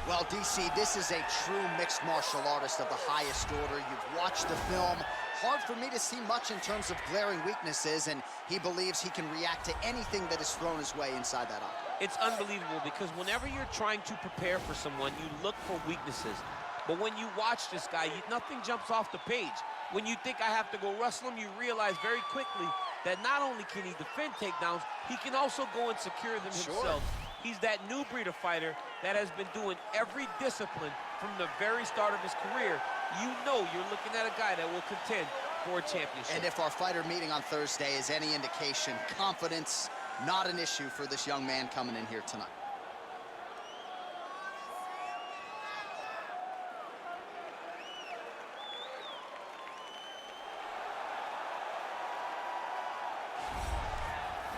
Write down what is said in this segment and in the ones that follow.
Well, DC, this is a true mixed martial artist of the highest order. You've watched the film. Hard for me to see much in terms of glaring weaknesses, and he believes he can react to anything that is thrown his way inside that octagon. It's unbelievable because whenever you're trying to prepare for someone, you look for weaknesses. But when you watch this guy, nothing jumps off the page. When you think I have to go wrestle him, you realize very quickly that not only can he defend takedowns, he can also go and secure them himself. He's that new breed of fighter that has been doing every discipline from the very start of his career. You know you're looking at a guy that will contend for a championship. And if our fighter meeting on Thursday is any indication, confidence, not an issue for this young man coming in here tonight.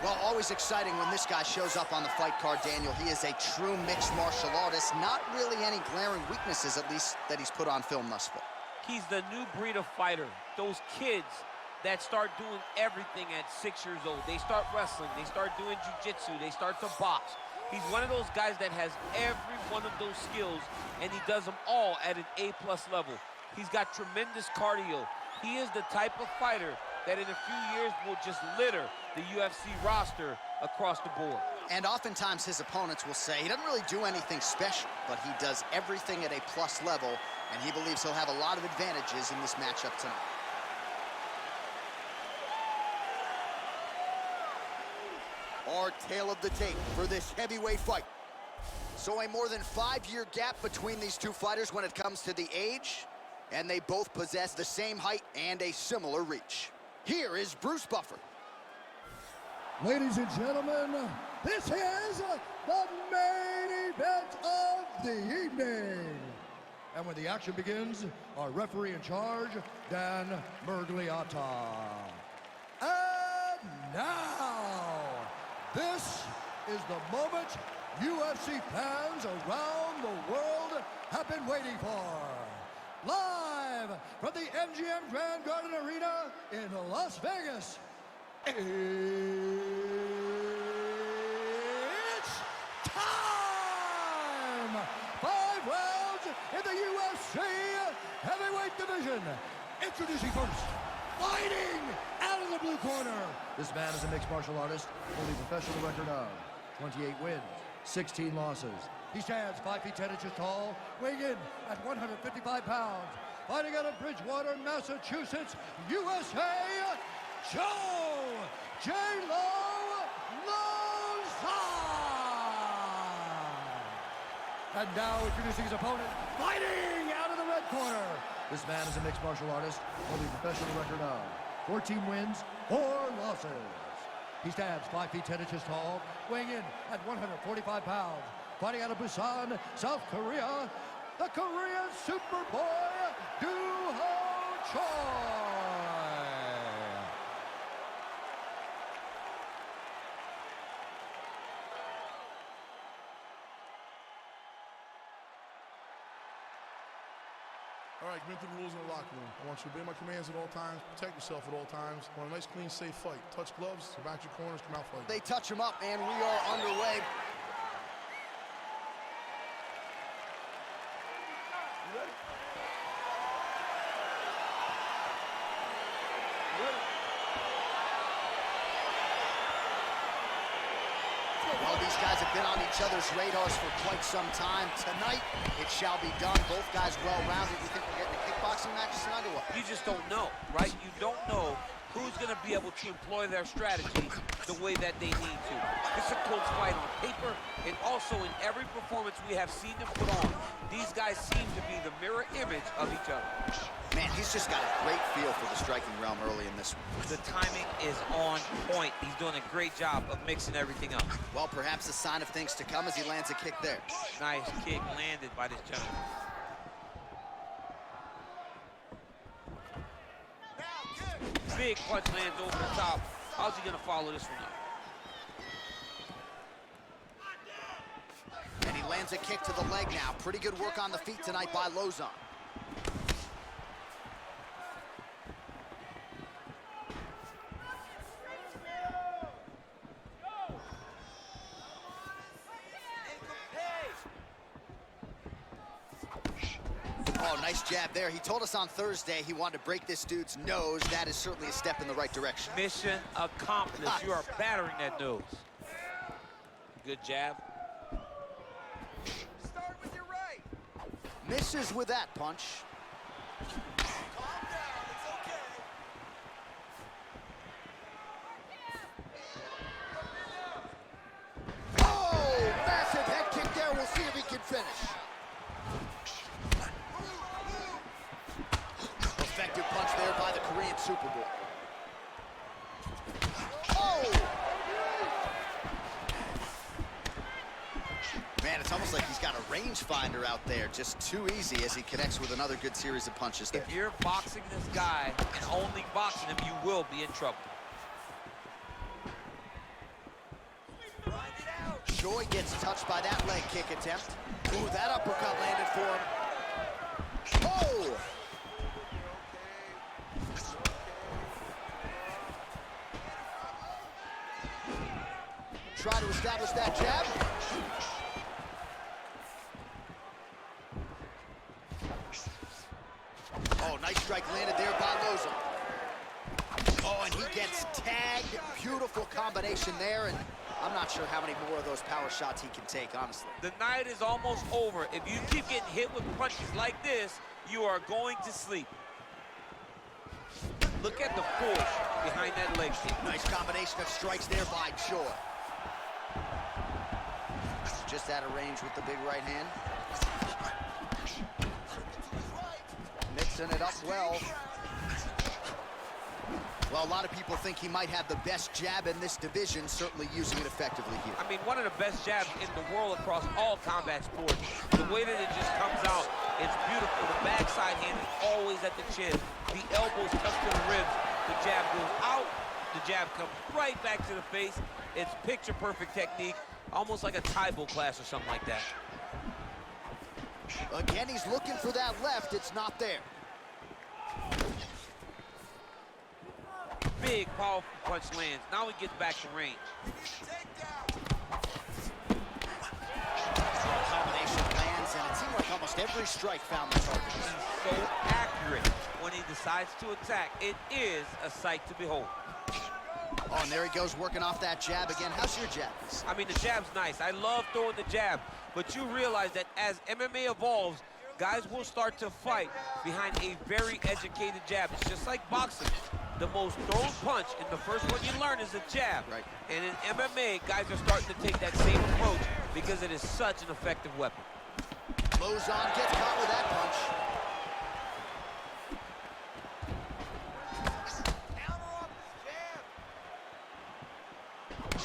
Well, always exciting when this guy shows up on the fight card, Daniel. He is a true mixed martial artist. Not really any glaring weaknesses, at least, that he's put on film thus far. He's the new breed of fighter. Those kids that start doing everything at 6 years old. They start wrestling, they start doing jiu-jitsu, they start to box. He's one of those guys that has every one of those skills, and he does them all at an A+ level. He's got tremendous cardio. He is the type of fighter that in a few years will just litter the UFC roster across the board. And oftentimes his opponents will say he doesn't really do anything special, but he does everything at a plus level, and he believes he'll have a lot of advantages in this matchup tonight. Our tale of the tape for this heavyweight fight. So a more than 5-year gap between these two fighters when it comes to the age, and they both possess the same height and a similar reach. Here is Bruce Buffer. Ladies and gentlemen, this is the main event of the evening. And when the action begins, our referee in charge, Dan Mergliata. And now, this is the moment UFC fans around the world have been waiting for. Live from the MGM Grand Garden Arena in Las Vegas, it's time! 5 rounds in the UFC heavyweight division. Introducing first, fighting out of the blue corner. This man is a mixed martial artist, holding a professional record of 28 wins, 16 losses. He stands 5 feet 10 inches tall, weighing in at 155 pounds. Fighting out of Bridgewater, Massachusetts, USA, Choi Lauzon. And now introducing his opponent, fighting out of the red corner. This man is a mixed martial artist, holding a professional record of 14 wins, 4 losses. He stands 5 feet 10 inches tall, weighing in at 145 pounds. Fighting out of Busan, South Korea, the Korean Superboy, Choi. All right, commit to the rules in the locker room. I want you to obey my commands at all times, protect yourself at all times. I want a nice, clean, safe fight. Touch gloves, come back to your corners, come out fighting. They touch him up, and we are underway. Well, these guys have been on each other's radars for quite some time. Tonight, it shall be done. Both guys well-rounded. You think we're getting a kickboxing match tonight or what? You just don't know, right? You don't know who's going to be able to employ their strategy the way that they need to. It's a close fight on paper, and also in every performance we have seen them put on. These guys seem to be the mirror image of each other. Man, he's just got a great feel for the striking realm early in this one. The timing is on point. He's doing a great job of mixing everything up. Well, perhaps a sign of things to come as he lands a kick there. Nice kick landed by this gentleman. Big punch lands over the top. How's he gonna follow this one up? And he lands a kick to the leg now. Pretty good work on the feet tonight by Lauzon. Oh, nice jab there. He told us on Thursday he wanted to break this dude's nose. That is certainly a step in the right direction. Mission accomplished. You are battering that nose. Good jab. Start with your right. Misses with that punch. Calm down. It's okay. Oh, massive head kick there. We'll see if he can finish. Effective punch there by the Korean Superboy. Oh! Man, it's almost like he's got a rangefinder out there. Just too easy as he connects with another good series of punches there. If you're boxing this guy and only boxing him, you will be in trouble. Grind it out. Choi gets touched by that leg kick attempt. Ooh, that uppercut landed for him. Oh! Try to establish that jab. Oh, nice strike landed there by Lauzon. Oh, and he gets tagged. Beautiful combination there, and I'm not sure how many more of those power shots he can take, honestly. The night is almost over. If you keep getting hit with punches like this, you are going to sleep. Look at the force behind that leg kick. Nice combination of strikes there by Choi. Just out of range with the big right hand. Mixing it up well. Well, a lot of people think he might have the best jab in this division, certainly using it effectively here. I mean, one of the best jabs in the world across all combat sports. The way that it just comes out, it's beautiful. The backside hand is always at the chin. The elbows touch to the ribs. The jab goes out. The jab comes right back to the face. It's picture-perfect technique, almost like a Taibo class or something like that. Again, he's looking for that left. It's not there. Big, powerful punch lands. Now he gets back to range. Combination lands, and it seemed like almost every strike found the target. He's so accurate when he decides to attack. It is a sight to behold. Oh, and there he goes, working off that jab again. How's your jab? I mean, the jab's nice. I love throwing the jab, but you realize that as MMA evolves, guys will start to fight behind a very educated jab. It's just like boxing. The most thrown punch, and the first one you learn is a jab. Right. And in MMA, guys are starting to take that same approach because it is such an effective weapon. Lauzon gets caught with that punch.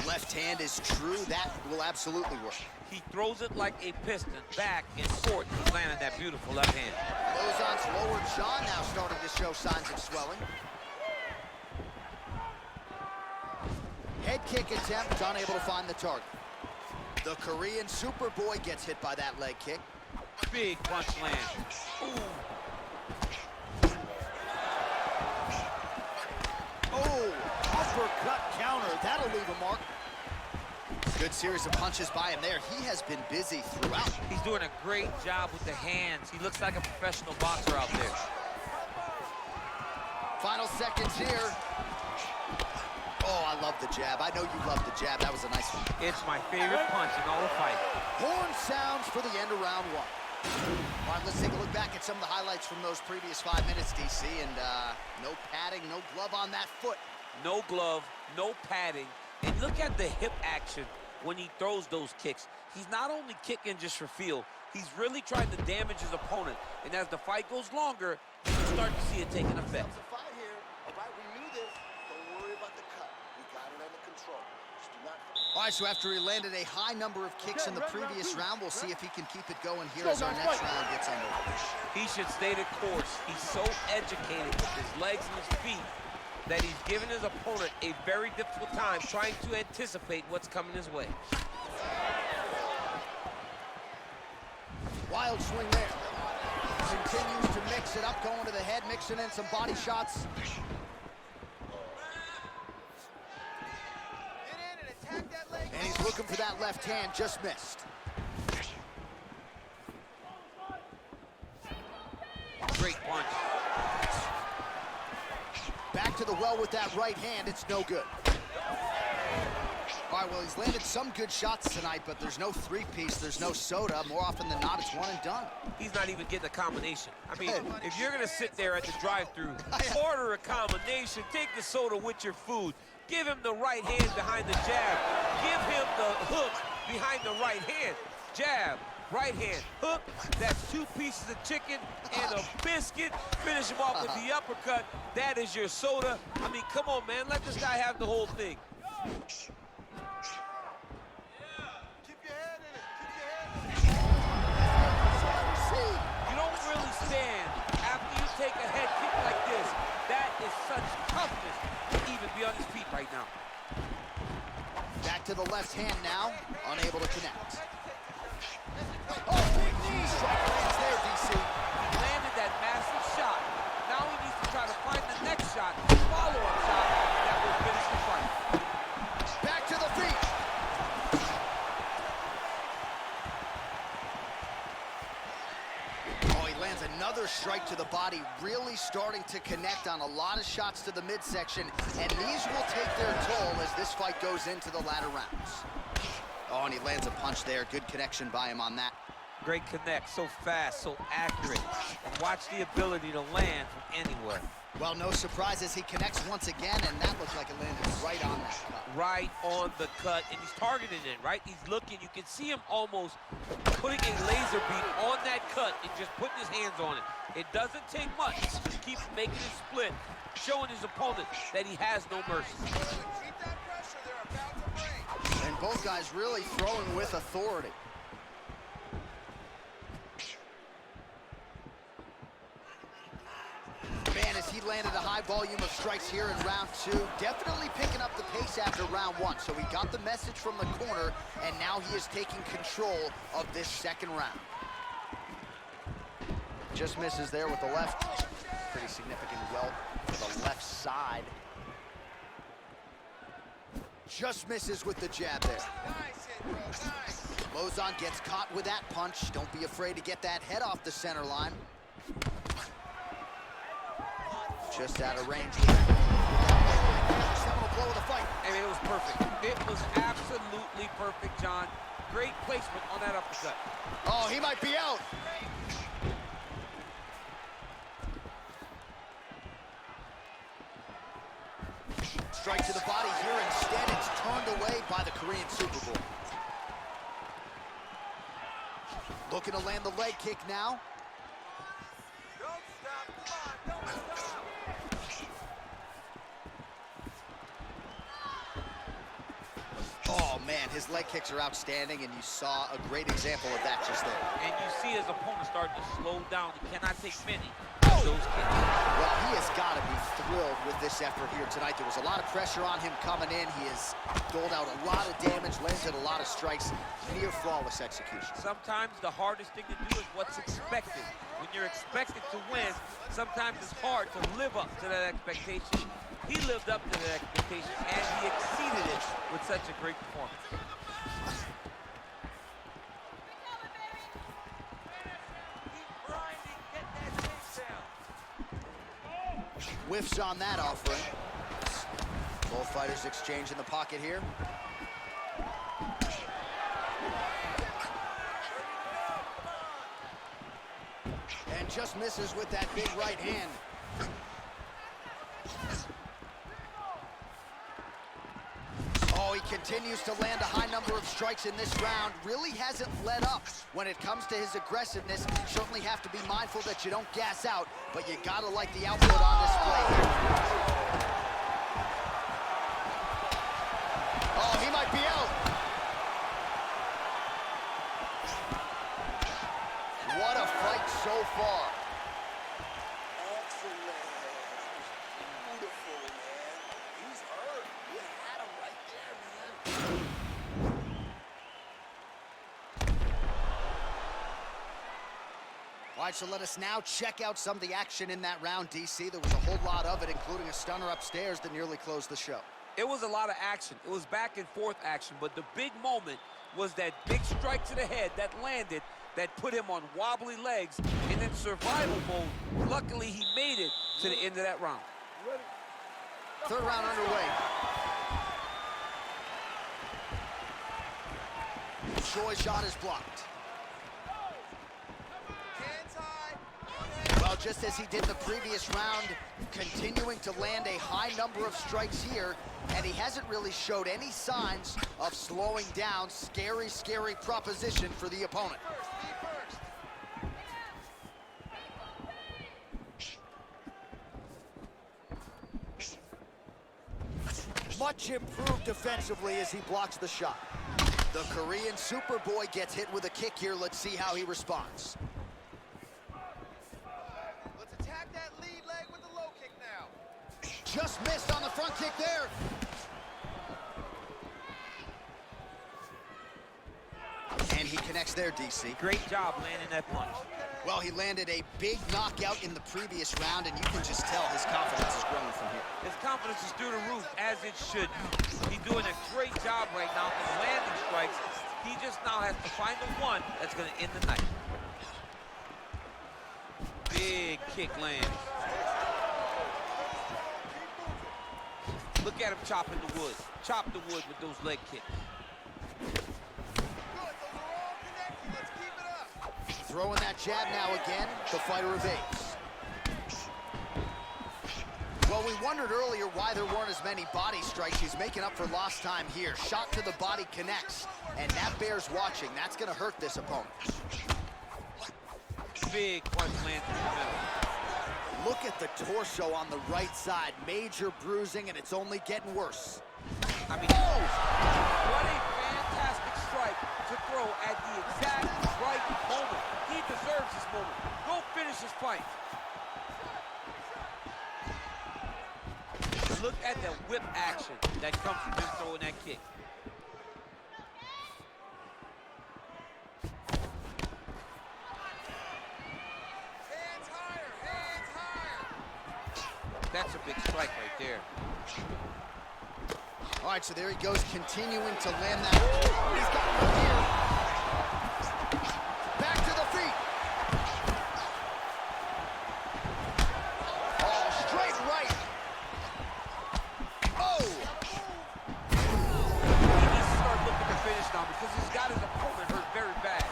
Left hand is true. That will absolutely work. He throws it like a piston, back and forth. He's landing that beautiful left hand. Lauzon's lower jaw now starting to show signs of swelling. Head kick attempt, unable to find the target. The Korean Superboy gets hit by that leg kick. Big punch land. Ooh. Oh, uppercut counter. That'll leave a mark. Good series of punches by him there. He has been busy throughout. He's doing a great job with the hands. He looks like a professional boxer out there. Final seconds here. Oh, I love the jab. I know you love the jab. That was a nice one. It's my favorite punch in all the fight. Horn sounds for the end of round one. All right, let's take a look back at some of the highlights from those previous 5 minutes, DC. And no padding, no glove on that foot. No glove, no padding. And look at the hip action when he throws those kicks. He's not only kicking just for feel, he's really trying to damage his opponent. And as the fight goes longer, you can start to see it taking effect. It's a fight here. All right, we knew this. Don't worry about the cut. We got it under control. Just do not... All right, so after he landed a high number of kicks in the previous round, we'll see if he can keep it going here as our next round gets underway. He should stay the course. He's so educated with his legs and his feet that he's given his opponent a very difficult time trying to anticipate what's coming his way. Wild swing there. Continues to mix it up, going to the head, mixing in some body shots. And he's looking for that left hand, just missed. Back to the well with that right hand. It's no good. All right, well, he's landed some good shots tonight, but there's no three-piece, there's no soda. More often than not, it's one and done. He's not even getting a combination. I mean, if you're gonna sit there at the drive-thru, order a combination, take the soda with your food, give him the right hand behind the jab, give him the hook behind the right hand, jab, right hand, hook. That's 2 pieces of chicken and a biscuit. Finish him off with the uppercut. That is your soda. I mean, come on, man, let this guy have the whole thing. You don't really stand after you take a head kick like this. That is such toughness to even be on his feet right now. Back to the left hand now, unable to connect. Oh, big knee! Strike lands there, DC. Landed that massive shot. Now he needs to try to find the next shot, follow-up shot, that will finish the fight. Back to the feet. Oh, he lands another strike to the body, really starting to connect on a lot of shots to the midsection, and these will take their toll as this fight goes into the latter rounds. Oh, and he lands a punch there. Good connection by him on that. Great connect, so fast, so accurate. And watch the ability to land from anywhere. Well, no surprises, he connects once again, and that looked like it landed right on that cut. Right on the cut, and he's targeting it, right? He's looking, you can see him almost putting a laser beam on that cut and just putting his hands on it. It doesn't take much, just keep making it split, showing his opponent that he has no mercy. Keep that pressure. They're about to break. And both guys really throwing with authority. Man, as he landed a high volume of strikes here in round 2, definitely picking up the pace after round 1. So he got the message from the corner, and now he is taking control of this second round. Just misses there with the left. Pretty significant welt to the left side. Just misses with the jab there. Nice hit, bro. Nice. Lauzon gets caught with that punch. Don't be afraid to get that head off the center line. Just out of range. Seminal blow of the fight. And it was perfect. It was absolutely perfect, John. Great placement on that uppercut. Oh, he might be out. Strike to the body here. Instead, it's turned away by the Korean Super Bowl. Looking to land the leg kick now. Don't stop. Come on. Don't stop. Oh, man, his leg kicks are outstanding, and you saw a great example of that just there. And you see his opponent starting to slow down. He cannot take many of those kicks. Well, he has got to be thrilled with this effort here tonight. There was a lot of pressure on him coming in. He has doled out a lot of damage, landed a lot of strikes, near flawless execution. Sometimes the hardest thing to do is what's expected. When you're expected to win, sometimes it's hard to live up to that expectation. He lived up to that expectation, and he exceeded it with such a great performance. Whiffs on that offering. Both fighters exchange in the pocket here. And just misses with that big right hand. Oh, he continues to land a high number of strikes in this round. Really hasn't let up when it comes to his aggressiveness. You certainly have to be mindful that you don't gas out, but you gotta like the output on display here. Oh, he might be out. What a fight so far. Excellent. Beautiful, man. He's hurt. You had him right there, man. All right, so let us now check out some of the action in that round, DC. There was a whole lot of it, including a stunner upstairs that nearly closed the show. It was a lot of action. It was back and forth action, but the big moment was that big strike to the head that landed, that put him on wobbly legs, and in survival mode, luckily he made it to the end of that round. Ready? Third round underway. Choi's shot is blocked. Well, just as he did in the previous round, continuing to land a high number of strikes here, and he hasn't really showed any signs of slowing down. Scary, scary proposition for the opponent. Much improved defensively as he blocks the shot. The Korean Superboy gets hit with a kick here. Let's see how he responds. Let's attack that lead leg with the low kick now. Just missed on the front kick there. And he connects there, DC. Great job landing that punch. Well, he landed a big knockout in the previous round, and you can just tell his confidence is growing from here. His confidence is through the roof, as it should. He's doing a great job right now in landing strikes. He just now has to find the one that's going to end the night. Big kick lands. Look at him chopping the wood. Chop the wood with those leg kicks. Throwing that jab now again, the fighter evades. Well, we wondered earlier why there weren't as many body strikes. He's making up for lost time here. Shot to the body connects, and that bears watching. That's going to hurt this opponent. Big punch lands in the middle. Look at the torso on the right side. Major bruising, and it's only getting worse. I mean, what a fantastic strike to throw at the exact right moment. He deserves this moment. Go finish his fight. Look at the whip action that comes from him throwing that kick. Hands higher, hands higher. That's a big strike right there. All right, so there he goes, continuing to land that. He's got one here. Back to the feet. Oh, straight right. Oh! He needs to start looking to finish now because he's got his opponent hurt very bad.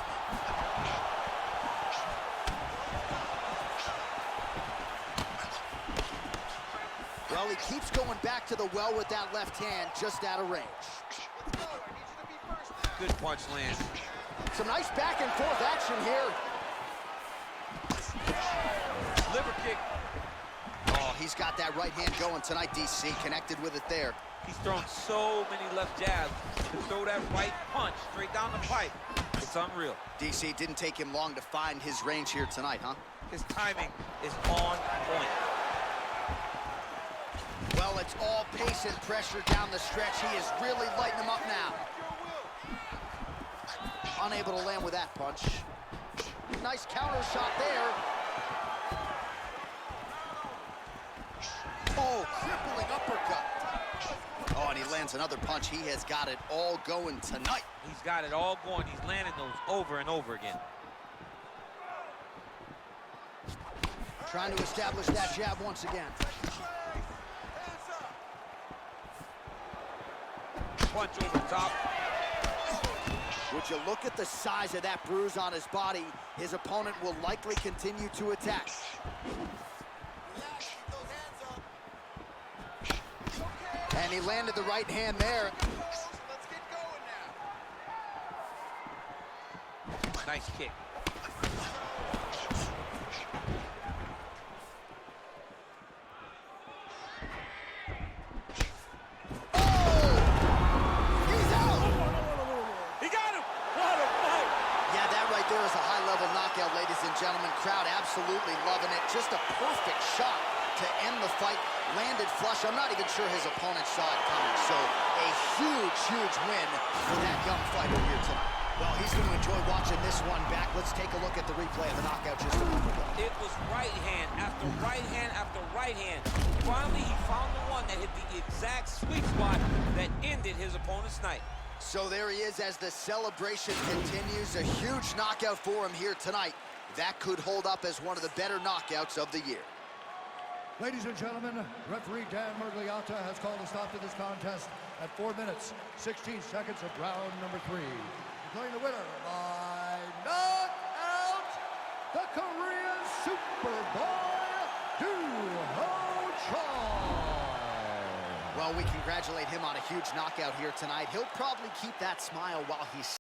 Well, he keeps going back to the well with that left hand, just out of range. Let's go. I need you to be first now. Good punch lands. Some nice back and forth action here. Liver kick. Oh, he's got that right hand going tonight, DC. Connected with it there. He's thrown so many left jabs to throw that right punch straight down the pipe. It's unreal. DC, didn't take him long to find his range here tonight, huh? His timing is on point. Well, it's all pace and pressure down the stretch. He is really lighting him up now. Unable to land with that punch. Nice counter shot there. Oh, crippling uppercut. Oh, and he lands another punch. He has got it all going tonight. He's got it all going. He's landing those over and over again. Trying to establish that jab once again. Punch over the top. Would you look at the size of that bruise on his body? His opponent will likely continue to attack. Relax, keep those hands up. And he landed the right hand there. Let's get going now. Nice kick. Knockout, ladies and gentlemen. Crowd absolutely loving it. Just a perfect shot to end the fight. Landed flush. I'm not even sure his opponent saw it coming. So a huge, huge win for that young fighter here tonight. Well, he's going to enjoy watching this one back. Let's take a look at the replay of the knockout just a moment ago. It was right hand after right hand after right hand. Finally, he found the one that hit the exact sweet spot that ended his opponent's night. So there he is as the celebration continues. A huge knockout for him here tonight. That could hold up as one of the better knockouts of the year. Ladies and gentlemen, referee Dan Murgliata has called a stop to this contest at 4 minutes, 16 seconds of round number 3. Declaring the winner by knockout, the Korean Superboy, Choi. Well, we congratulate him on a huge knockout here tonight. He'll probably keep that smile while he's